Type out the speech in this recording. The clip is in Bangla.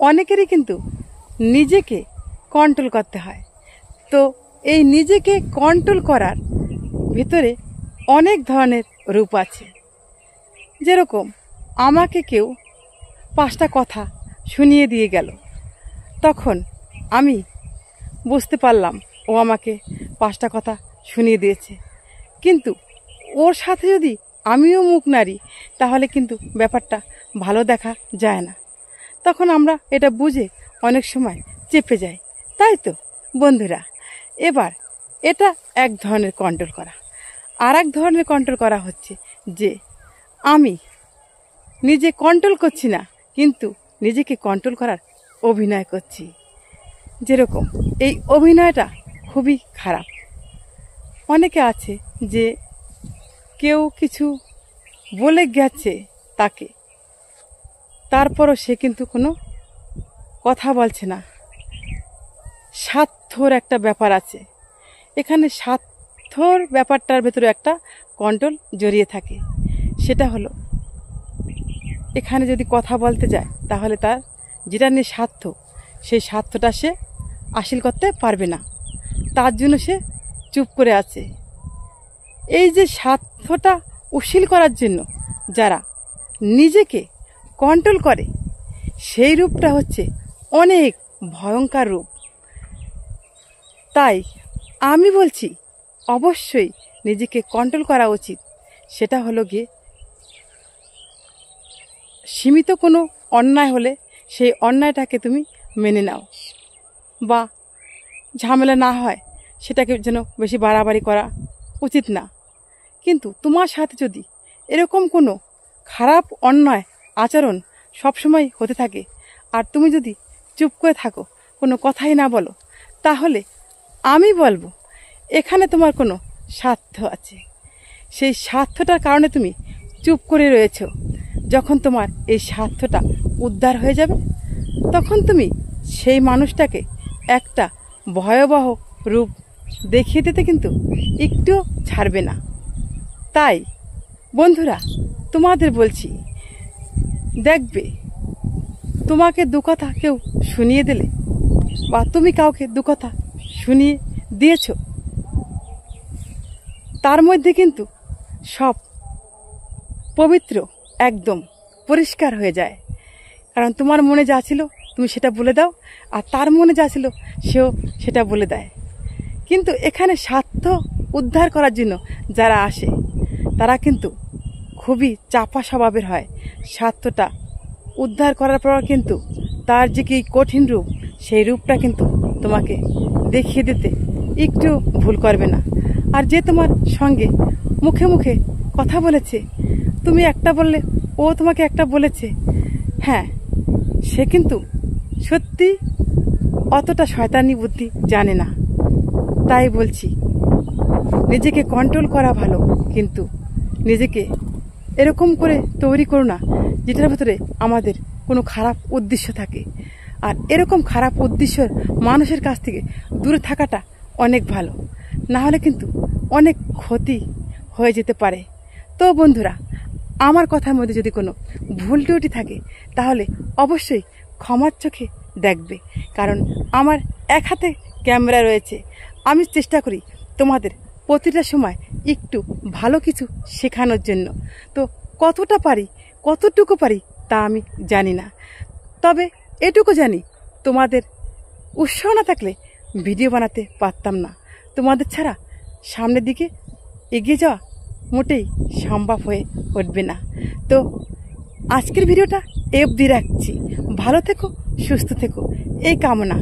অনেকেরই কিন্তু নিজেকে কন্ট্রোল করতে হয়। তো এই নিজেকে কন্ট্রোল করার ভিতরে অনেক ধরনের রূপ আছে। যেরকম আমাকে কেউ 5টা কথা শুনিয়ে দিয়ে গেল, তখন আমি বুঝতে পারলাম ও আমাকে 5টা কথা শুনিয়ে দিয়েছে, কিন্তু ওর সাথে যদি আমিও মুখ নাড়ি তাহলে কিন্তু ব্যাপারটা ভালো দেখা যায় না। তখন আমরা এটা বুঝে অনেক সময় চেপে যাই, তাই তো বন্ধুরা। এবার এটা এক ধরনের কন্ট্রোল করা। আর এক ধরনের কন্ট্রোল করা হচ্ছে যে আমি নিজে কন্ট্রোল করছি না, কিন্তু নিজেকে কন্ট্রোল করার অভিনয় করছি। যেরকম এই অভিনয়টা খুবই খারাপ। অনেকে আছে যে কেউ কিছু বলে গেছে তাকে, তারপরও সে কিন্তু কোনো কথা বলছে না। স্বার্থর একটা ব্যাপার আছে এখানে। স্বার্থর ব্যাপারটার ভেতরে একটা কন্ট্রোল জড়িয়ে থাকে। সেটা হলো এখানে যদি কথা বলতে যায় তাহলে তার যেটা নিয়ে স্বার্থ, সেই স্বার্থটা সে হাসিল করতে পারবে না, তার জন্য সে চুপ করে আছে। এই যে স্বার্থটা উশীল করার জন্য যারা নিজেকে কন্ট্রোল করে, সেই রূপটা হচ্ছে অনেক ভয়ঙ্কর রূপ। তাই আমি বলছি অবশ্যই নিজেকে কন্ট্রোল করা উচিত। সেটা হলো গিয়ে সীমিত কোনো অন্যায় হলে সেই অন্যায়টাকে তুমি মেনে নাও, বা ঝামেলা না হয় সেটাকে যেন বেশি বাড়াবাড়ি করা উচিত না। কিন্তু তোমার সাথে যদি এরকম কোনো খারাপ অন্যায় আচরণ সবসময় হতে থাকে আর তুমি যদি চুপ করে থাকো, কোনো কথাই না বলো, তাহলে আমি বলবো এখানে তোমার কোনো স্বার্থ আছে। সেই স্বার্থটার কারণে তুমি চুপ করে রয়েছো। যখন তোমার এই স্বার্থটা উদ্ধার হয়ে যাবে, তখন তুমি সেই মানুষটাকে একটা ভয়াবহ রূপ দেখিয়ে দিতে কিন্তু একটু ছাড়বে না। তাই বন্ধুরা তোমাদের বলছি, দেখবে তোমাকে দু কথা কেউ শুনিয়ে দিলে, বা তুমি কাউকে দু কথা শুনিয়ে দিয়েছ, তার মধ্যে কিন্তু সব পবিত্র একদম পরিষ্কার হয়ে যায়। কারণ তোমার মনে যা ছিল তুমি সেটা বলে দাও, আর তার মনে যা ছিল সেও সেটা বলে দেয়। কিন্তু এখানে স্বার্থ উদ্ধার করার জন্য যারা আসে তারা কিন্তু খুবই চাপা স্বভাবের হয়। স্বার্থটা উদ্ধার করার পর কিন্তু তার যে কি কঠিন রূপ, সেই রূপটা কিন্তু তোমাকে দেখিয়ে দিতে একটু ভুল করবে না। আর যে তোমার সঙ্গে মুখে মুখে কথা বলেছে, তুমি একটা বললে ও তোমাকে একটা বলেছে, হ্যাঁ, সে কিন্তু সত্যি অতটা শয়তানি বুদ্ধি জানে না। তাই বলছি নিজেকে কন্ট্রোল করা ভালো, কিন্তু নিজেকে এরকম করে তৈরি করো না যেটার ভেতরে আমাদের কোনো খারাপ উদ্দেশ্য থাকে। আর এরকম খারাপ উদ্দেশ্য মানুষের কাছ থেকে দূরে থাকাটা অনেক ভালো, না হলে কিন্তু অনেক ক্ষতি হয়ে যেতে পারে। তো বন্ধুরা, আমার কথার মধ্যে যদি কোনো ভুল ত্রুটি থাকে তাহলে অবশ্যই ক্ষমার চোখে দেখবে। কারণ আমার এক হাতে ক্যামেরা রয়েছে, আমি চেষ্টা করি তোমাদের প্রতিটা সময় একটু ভালো কিছু শেখানোর জন্য। তো কতটা পারি, কতটুকু পারি তা আমি জানি না, তবে এটুকু জানি তোমাদের উৎসাহ না থাকলে ভিডিও বানাতে পারতাম না। তোমাদের ছাড়া সামনের দিকে এগিয়ে যাওয়া মোটেই সম্ভব হয়ে উঠবে না। তো আজকের ভিডিওটা এই অবধি রাখছি। ভালো থেকো, সুস্থ থেকো, এই কামনা।